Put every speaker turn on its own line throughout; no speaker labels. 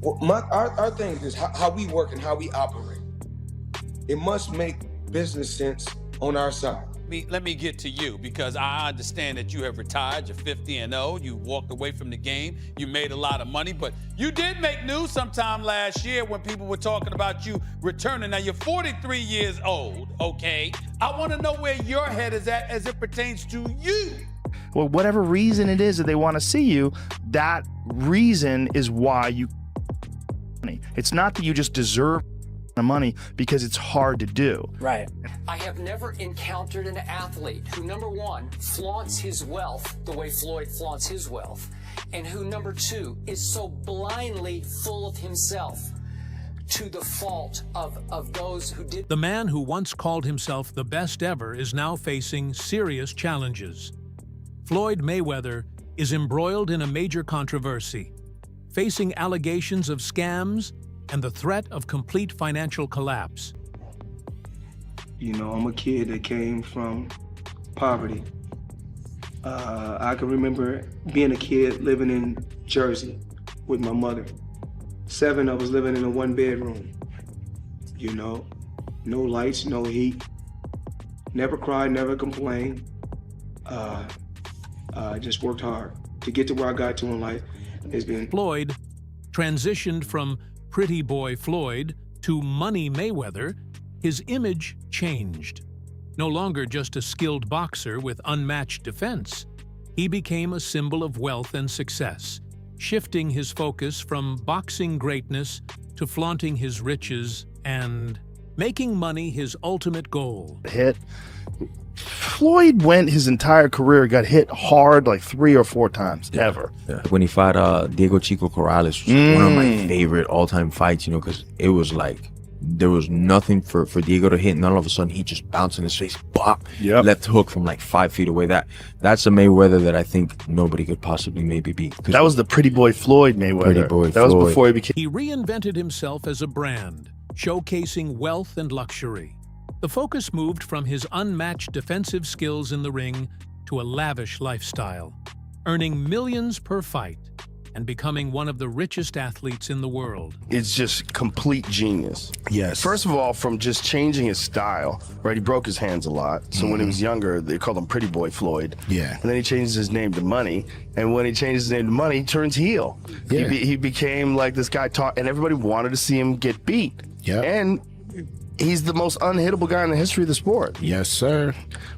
Well, our thing is how we work and how we operate. It must make business sense on our side.
Let me get to you, because I understand that you have retired. You're 50-0. You walked away from the game. You made a lot of money, but you did make news sometime last year when people were talking about you returning. Now, you're 43 years old, okay? I want to know where your head is at as it pertains to you.
Well, whatever reason it is that they want to see you, that reason is why you. It's not that you just deserve the money because it's hard to do.
Right.
I have never encountered an athlete who, number one, flaunts his wealth the way Floyd flaunts his wealth, and who, number two, is so blindly full of himself to the fault of those who did.
The man who once called himself the best ever is now facing serious challenges. Floyd Mayweather is embroiled in a major controversy, facing allegations of scams and the threat of complete financial collapse.
You know, I'm a kid that came from poverty. I can remember being a kid living in Jersey with my mother. 7, I was living in a 1-bedroom. You know, no lights, no heat. Never cried, never complained. I just worked hard to get to where I got to in life. It's been.
Floyd transitioned from Pretty Boy Floyd to Money Mayweather. His image changed. No longer just a skilled boxer with unmatched defense, he became a symbol of wealth and success, shifting his focus from boxing greatness to flaunting his riches and making money his ultimate goal.
Hit. Floyd went his entire career, got hit hard like 3 or 4 times, ever.
Yeah. When he fought Diego Chico Corrales, was one of my favorite all-time fights, you know, because it was like, there was nothing for Diego to hit, and all of a sudden he just bounced in his face, bop, left hook from like 5 feet away. That's a Mayweather that I think nobody could possibly maybe beat.
That was the Pretty Boy Floyd Mayweather.
Pretty Boy
that
Floyd.
was before he became.
He reinvented himself as a brand, showcasing wealth and luxury. The focus moved from his unmatched defensive skills in the ring to a lavish lifestyle, earning millions per fight and becoming one of the richest athletes in the world.
It's just complete genius.
Yes.
First of all, from just changing his style, right? He broke his hands a lot. So when he was younger, they called him Pretty Boy Floyd.
Yeah.
And then he changes his name to Money. And when he changes his name to Money, he turns heel.
Yeah.
He became like this guy and everybody wanted to see him get beat.
Yeah.
And he's the most unhittable guy in the history of the sport.
Yes, sir.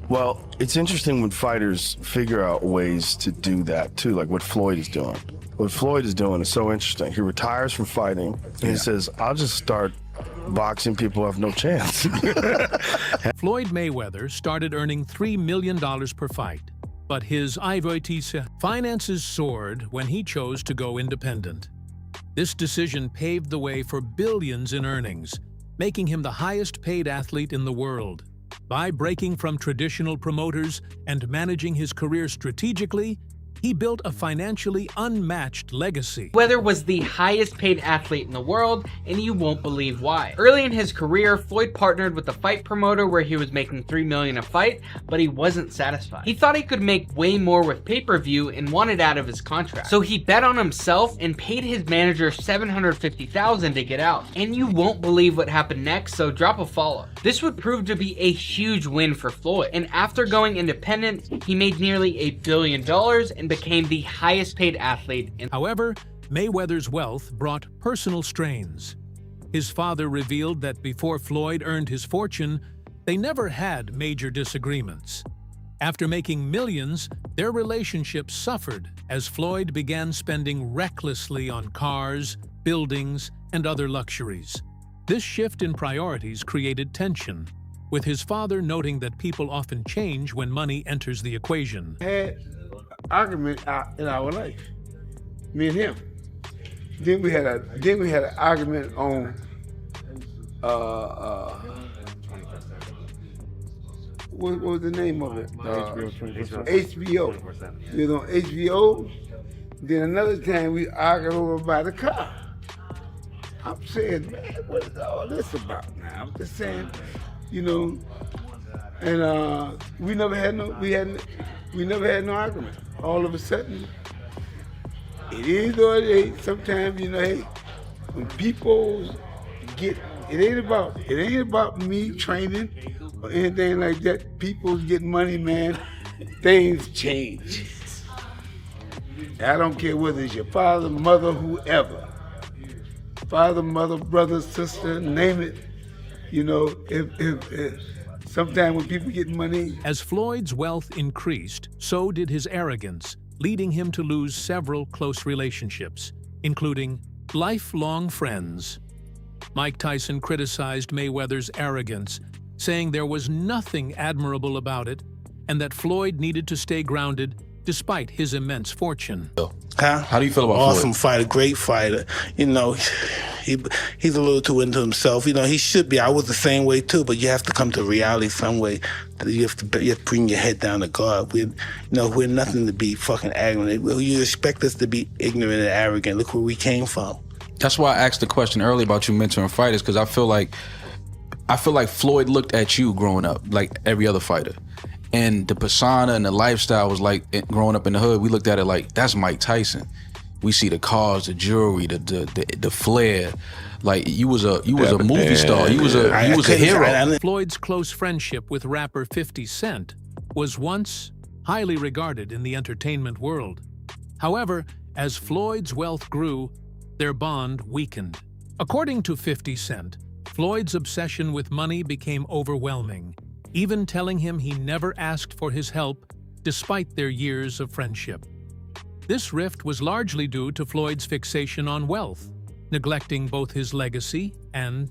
Well, it's interesting when fighters figure out ways to do that too, like what Floyd is doing. What Floyd is doing is so interesting. He retires from fighting and he says, I'll just start boxing people who have no chance.
Floyd Mayweather started earning $3 million per fight, but his finances soared when he chose to go independent. This decision paved the way for billions in earnings, making him the highest-paid athlete in the world. By breaking from traditional promoters and managing his career strategically, he built a financially unmatched legacy.
Mayweather was the highest paid athlete in the world, and you won't believe why. Early in his career, Floyd partnered with a fight promoter where he was making $3 million a fight, but he wasn't satisfied. He thought he could make way more with pay-per-view and wanted out of his contract. So he bet on himself and paid his manager $750,000 to get out. And you won't believe what happened next, so drop a follow. This would prove to be a huge win for Floyd, and after going independent, he made nearly $1 billion and became the highest paid athlete in.
However, Mayweather's wealth brought personal strains. His father revealed that before Floyd earned his fortune, they never had major disagreements. After making millions, their relationship suffered as Floyd began spending recklessly on cars, buildings, and other luxuries. This shift in priorities created tension, with his father noting that people often change when money enters the equation.
Had argument in our life, me and him. Then we had an argument on what was the name of it? HBO. We was on HBO. Then another time we argued over by the car. I'm saying, man, what is all this about now? I'm just saying, you know, and we never had no argument. All of a sudden, it is or it ain't. Sometimes, you know, hey, when people get, it ain't about me training or anything like that. People get money, man. Things change. I don't care whether it's your father, mother, whoever. Father, mother, brother, sister, name it. You know, if sometimes when people get money.
As Floyd's wealth increased, so did his arrogance, leading him to lose several close relationships, including lifelong friends. Mike Tyson criticized Mayweather's arrogance, saying there was nothing admirable about it and that Floyd needed to stay grounded despite his immense fortune.
Huh?
How do you feel about
Awesome
Floyd?
fighter, great fighter. You know, he's a little too into himself. You know, he should be. I was the same way too, but you have to come to reality some way. You have to bring your head down to God. We're nothing to be fucking arrogant. You expect us to be ignorant and arrogant. Look where we came from.
That's why I asked the question earlier about you mentoring fighters, because I feel like Floyd looked at you growing up like every other fighter. And the persona and the lifestyle was like, growing up in the hood, we looked at it like, that's Mike Tyson. We see the cars, the jewelry, the flair. Like you was a movie star. You was a hero.
Floyd's close friendship with rapper 50 Cent was once highly regarded in the entertainment world. However, as Floyd's wealth grew, their bond weakened. According to 50 Cent, Floyd's obsession with money became overwhelming, even telling him he never asked for his help despite their years of friendship. This rift was largely due to Floyd's fixation on wealth, neglecting both his legacy and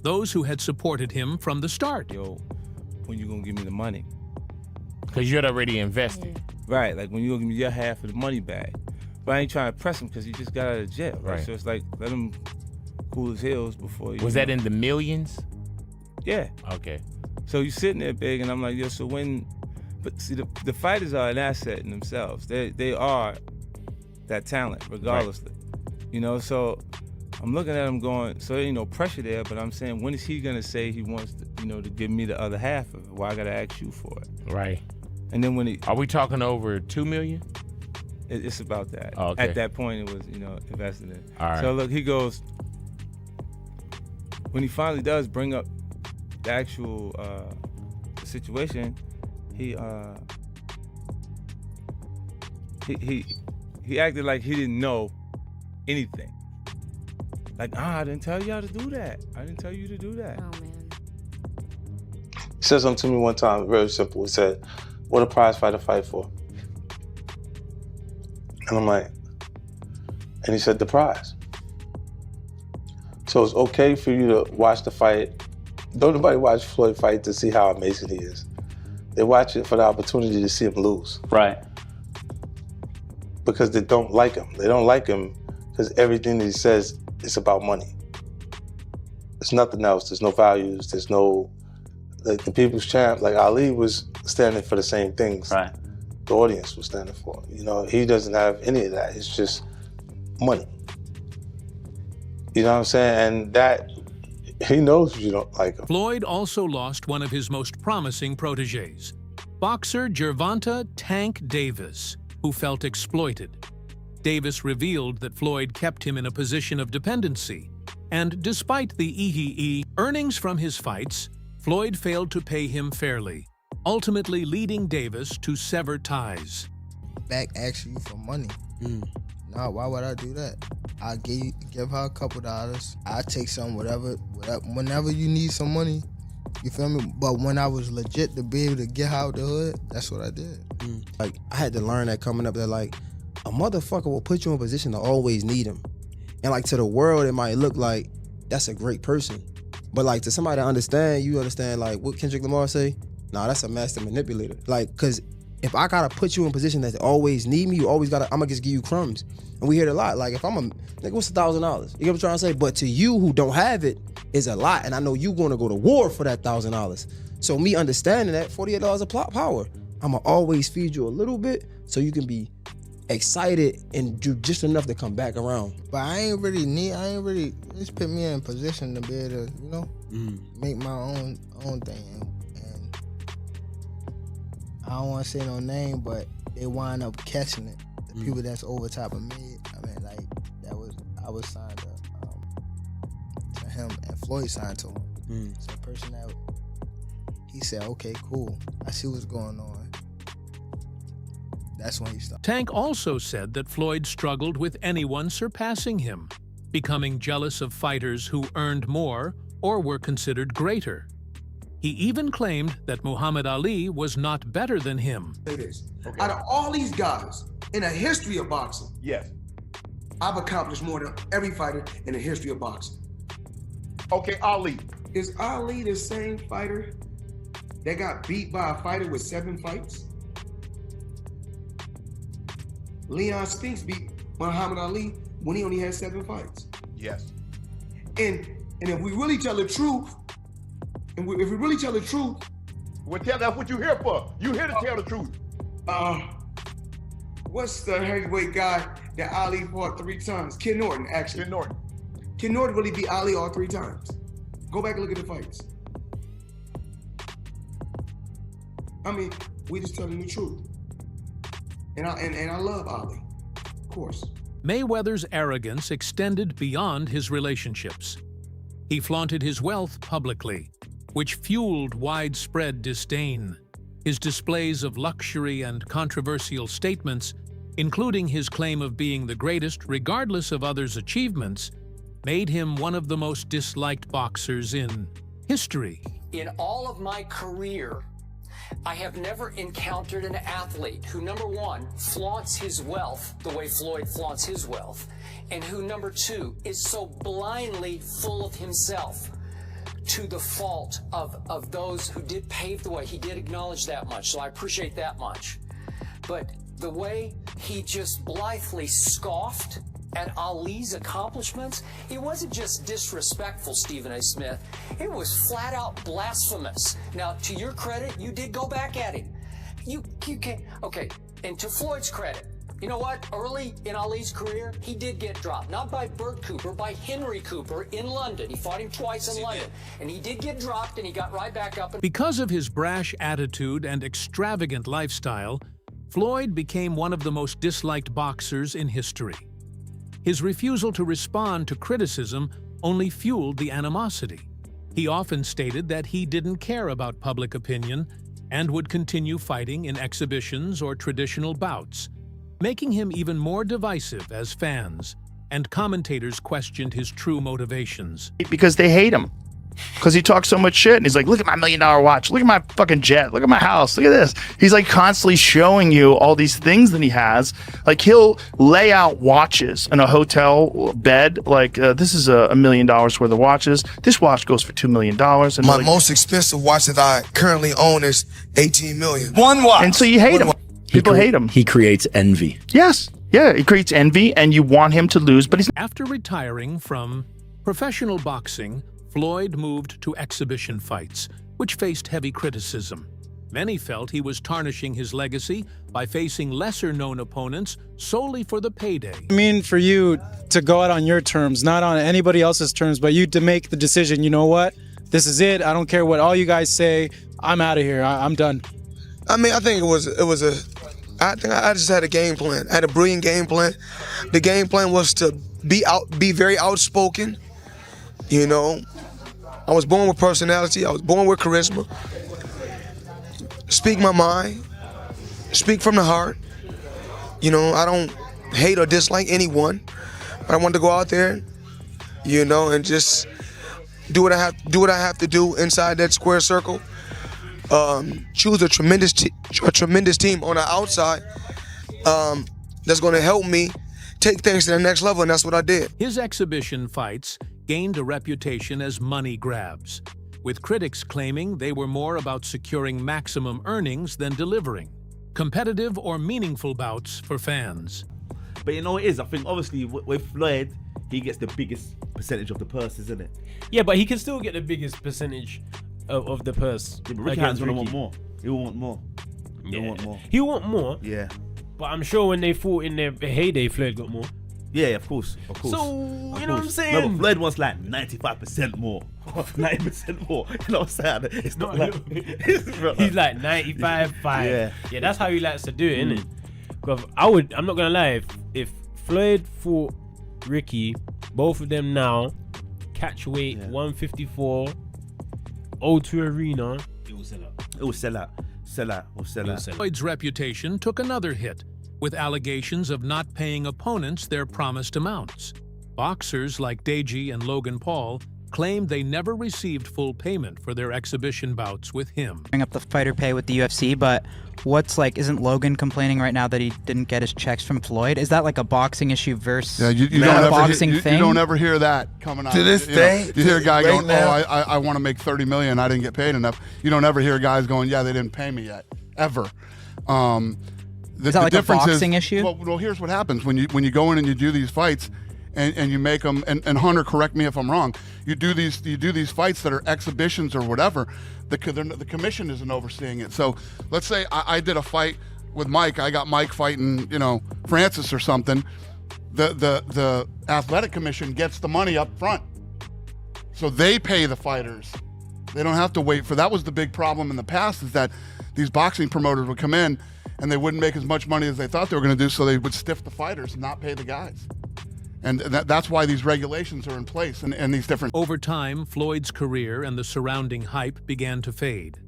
those who had supported him from the start.
Yo, when you gonna give me the money?
Because you had already invested.
Right, like when you gonna give me your half of the money back. But I ain't trying to press him because he just got out of jail, right? So it's like, let him cool his heels before you.
Was that in the millions?
Yeah.
Okay.
So you sitting there big, and I'm like, yo, so when, but see, the fighters are an asset in themselves. They are that talent, regardlessly. Right. You know, so I'm looking at him going, so there ain't no pressure there, but I'm saying, when is he gonna say he wants to, you know, to give me the other half of it? Why I gotta ask you for it?
Right.
And then when he...
Are we talking over $2 million?
It's about that.
Oh, okay.
At that point, it was, you know, invested in.
All right.
So look, he goes, when he finally does bring up the actual situation, he acted like he didn't know anything. Like, I didn't tell y'all to do that. I didn't tell you to do that.
Oh, man.
He said something to me one time, very simple. He said, what a prize fighter fight for? And I'm like, and he said, the prize. So it's okay for you to watch the fight. Don't nobody watch Floyd fight to see how amazing he is. They watch it for the opportunity to see him lose.
Right.
Because they don't like him. They don't like him because everything that he says is about money. There's nothing else. There's no values. There's no, like the people's champ, like Ali was standing for the same things.
Right.
The audience was standing for. You know, he doesn't have any of that. It's just money. You know what I'm saying? And that, he knows you don't like him.
Floyd also lost one of his most promising proteges, boxer Gervonta "Tank" Davis, who felt exploited. Davis revealed that Floyd kept him in a position of dependency, and despite the earnings from his fights, Floyd failed to pay him fairly, ultimately leading Davis to sever ties.
Back asking you for money. Nah, why would I do that? I give her a couple dollars. I take some, whatever, whenever you need some money, you feel me? But when I was legit to be able to get out the hood, that's what I did.
Like, I had to learn that coming up that, like, a motherfucker will put you in a position to always need him. And, like, to the world, it might look like that's a great person. But, like, to somebody to understand, you understand, like, what Kendrick Lamar say? Nah, that's a master manipulator. Like, because if I gotta put you in a position that always need me, you always gotta, I'm gonna just give you crumbs. And we hear it a lot. Like, if I'm a, nigga, what's $1,000? You know what I'm trying to say? But to you who don't have it, is a lot. And I know you gonna go to war for that $1,000. So me understanding that, $48 of plot power, I'ma always feed you a little bit so you can be excited and do just enough to come back around.
But I ain't really, just put me in a position to be able to, you know, make my own thing. And I don't want to say no name, but they wind up catching it. The people that's over top of me, I mean, like, I was signed up. him and Floyd signed to him. So the person that he said, okay, cool, I see what's going on. That's when he stopped.
Tank also said that Floyd struggled with anyone surpassing him, becoming jealous of fighters who earned more or were considered greater. He even claimed that Muhammad Ali was not better than him.
Say this. Okay. Out of all these guys in the history of boxing, yes, I've accomplished more than every fighter in the history of boxing. Okay, Ali. Is Ali the same fighter that got beat by a fighter with 7 fights? Leon Spinks beat Muhammad Ali when he only had 7 fights. Yes. And if we really tell the truth, if we really tell the truth, well, that's what you're here for. You're here to tell the truth. What's the heavyweight guy that Ali fought 3 times? Ken Norton, actually. Ken Norton. Ken Norton really beat Ali all 3 times. Go back and look at the fights. I mean, we just telling the truth. And I love Ali, of course.
Mayweather's arrogance extended beyond his relationships. He flaunted his wealth publicly, which fueled widespread disdain. His displays of luxury and controversial statements, including his claim of being the greatest regardless of others' achievements, made him one of the most disliked boxers in history.
In all of my career, I have never encountered an athlete who, number 1, flaunts his wealth the way Floyd flaunts his wealth, and who, number 2, is so blindly full of himself to the fault of those who did pave the way. He did acknowledge that much, so I appreciate that much. But the way he just blithely scoffed at Ali's accomplishments, it wasn't just disrespectful, Stephen A. Smith. It was flat out blasphemous. Now, to your credit, you did go back at him. You can't, okay, and to Floyd's credit, you know what? Early in Ali's career, he did get dropped. Not by Bert Cooper, by Henry Cooper in London. He fought him twice in London. And he did get dropped, and he got right back up.
Because of his brash attitude and extravagant lifestyle, Floyd became one of the most disliked boxers in history. His refusal to respond to criticism only fueled the animosity. He often stated that he didn't care about public opinion and would continue fighting in exhibitions or traditional bouts, making him even more divisive as fans, and commentators questioned his true motivations.
Because they hate him. Because he talks so much shit, and he's like, look at my $1 million watch, look at my fucking jet, look at my house, look at this. He's like constantly showing you all these things that he has. Like, he'll lay out watches in a hotel bed, like, this is $1 million worth of watches. This watch goes for $2 million. And
My
like,
most expensive watch that I currently own is $18 million. One watch.
and so you hate him. People hate him.
He creates envy.
Yes. Yeah, he creates envy, and you want him to lose, but he's...
After retiring from professional boxing, Floyd moved to exhibition fights, which faced heavy criticism. Many felt he was tarnishing his legacy by facing lesser-known opponents solely for the payday.
I mean, for you to go out on your terms, not on anybody else's terms, but you to make the decision, you know what? This is it. I don't care what all you guys say. I'm out of here. I'm done.
I mean, I think I think I just had a game plan. I had a brilliant game plan. The game plan was to be very outspoken. You know, I was born with personality. I was born with charisma. Speak my mind. Speak from the heart. You know, I don't hate or dislike anyone. But I want to go out there, you know, and just do what I have to do inside that square circle. Choose a tremendous team on the outside that's going to help me take things to the next level, and that's what I did.
His exhibition fights gained a reputation as money grabs, with critics claiming they were more about securing maximum earnings than delivering competitive or meaningful bouts for fans.
But you know what it is? I think obviously with Floyd, he gets the biggest percentage of the purse, isn't it?
Yeah, but he can still get the biggest percentage of the purse.
Yeah, but Ricky Hatton's gonna want more. He'll want more. He'll want more.
He'll want more.
Yeah.
But I'm sure when they fought in their heyday, Floyd got more.
Yeah, of course.
So, you know what I'm saying?
No, but Floyd wants like 95% more. 90% more. You know what I'm saying? It's not like...
He's like 95.5. Yeah, that's how he likes to do it, isn't it? Because I'm not gonna lie, if Floyd fought Ricky, both of them now catch weight, 154, O2 Arena.
It will sell out. It will sell out. Sell out. Will sell out.
Floyd's reputation took another hit, with allegations of not paying opponents their promised amounts. Boxers like Deji and Logan Paul claimed they never received full payment for their exhibition bouts with him.
Bring up the fighter pay with the UFC, but isn't Logan complaining right now that he didn't get his checks from Floyd? Is that like a boxing issue versus
you
a
don't
boxing thing?
You don't ever hear that coming out.
To this day,
you hear a guy
right
going,
now,
I want to make 30 million, I didn't get paid enough. You don't ever hear guys going, yeah, they didn't pay me yet, ever.
Is that like a boxing issue?
Well, here's what happens when you go in and you do these fights, and you make them. And Hunter, correct me if I'm wrong. You do these fights that are exhibitions or whatever. The commission isn't overseeing it. So let's say I did a fight with Mike. I got Mike fighting, Francis or something. The athletic commission gets the money up front, so they pay the fighters. They don't have to wait for. That was the big problem in the past, is that these boxing promoters would come in and they wouldn't make as much money as they thought they were going to do, so they would stiff the fighters and not pay the guys. And that's why these regulations are in place and these different...
Over time, Floyd's career and the surrounding hype began to fade.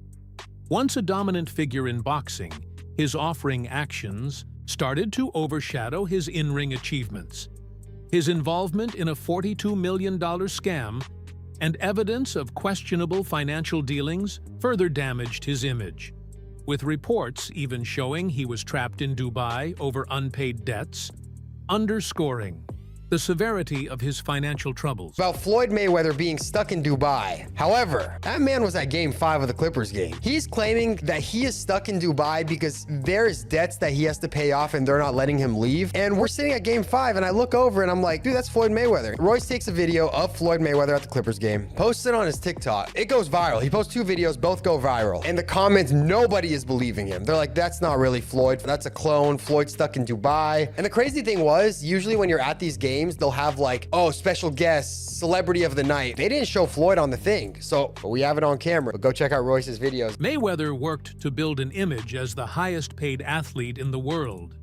Once a dominant figure in boxing, his offering actions started to overshadow his in-ring achievements. His involvement in a $42 million scam and evidence of questionable financial dealings further damaged his image, with reports even showing he was trapped in Dubai over unpaid debts, underscoring the severity of his financial troubles.
About Floyd Mayweather being stuck in Dubai. However, that man was at Game 5 of the Clippers game. He's claiming that he is stuck in Dubai because there's debts that he has to pay off and they're not letting him leave. And we're sitting at Game 5 and I look over and I'm like, dude, that's Floyd Mayweather. Royce takes a video of Floyd Mayweather at the Clippers game, posts it on his TikTok. It goes viral. He posts 2 videos, both go viral. And the comments, nobody is believing him. They're like, that's not really Floyd. That's a clone. Floyd's stuck in Dubai. And the crazy thing was, usually when you're at these games, they'll have like, oh, special guest, celebrity of the night. They didn't show Floyd on the thing, but we have it on camera. But go check out Royce's videos.
Mayweather worked to build an image as the highest paid athlete in the world,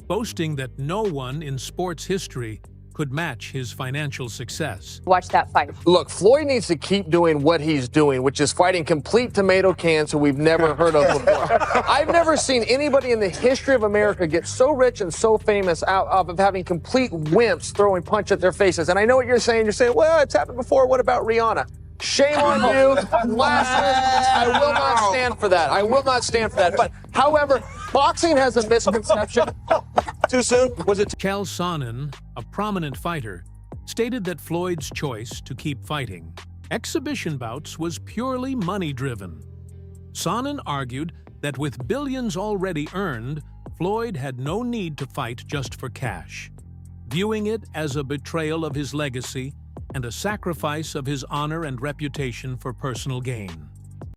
boasting that no one in sports history could match his financial success.
Watch that fight.
Look, Floyd needs to keep doing what he's doing, which is fighting complete tomato cans who we've never heard of before. I've never seen anybody in the history of America get so rich and so famous out of having complete wimps throwing punch at their faces. And I know what you're saying. You're saying, well, it's happened before. What about Rihanna? Shame on you. Blasphemous. I will not stand for that. I will not stand for that. But, however, boxing has a misconception. Too soon? Was it?
Chael Sonnen, a prominent fighter, stated that Floyd's choice to keep fighting exhibition bouts was purely money-driven. Sonnen argued that with billions already earned, Floyd had no need to fight just for cash, viewing it as a betrayal of his legacy and a sacrifice of his honor and reputation for personal gain.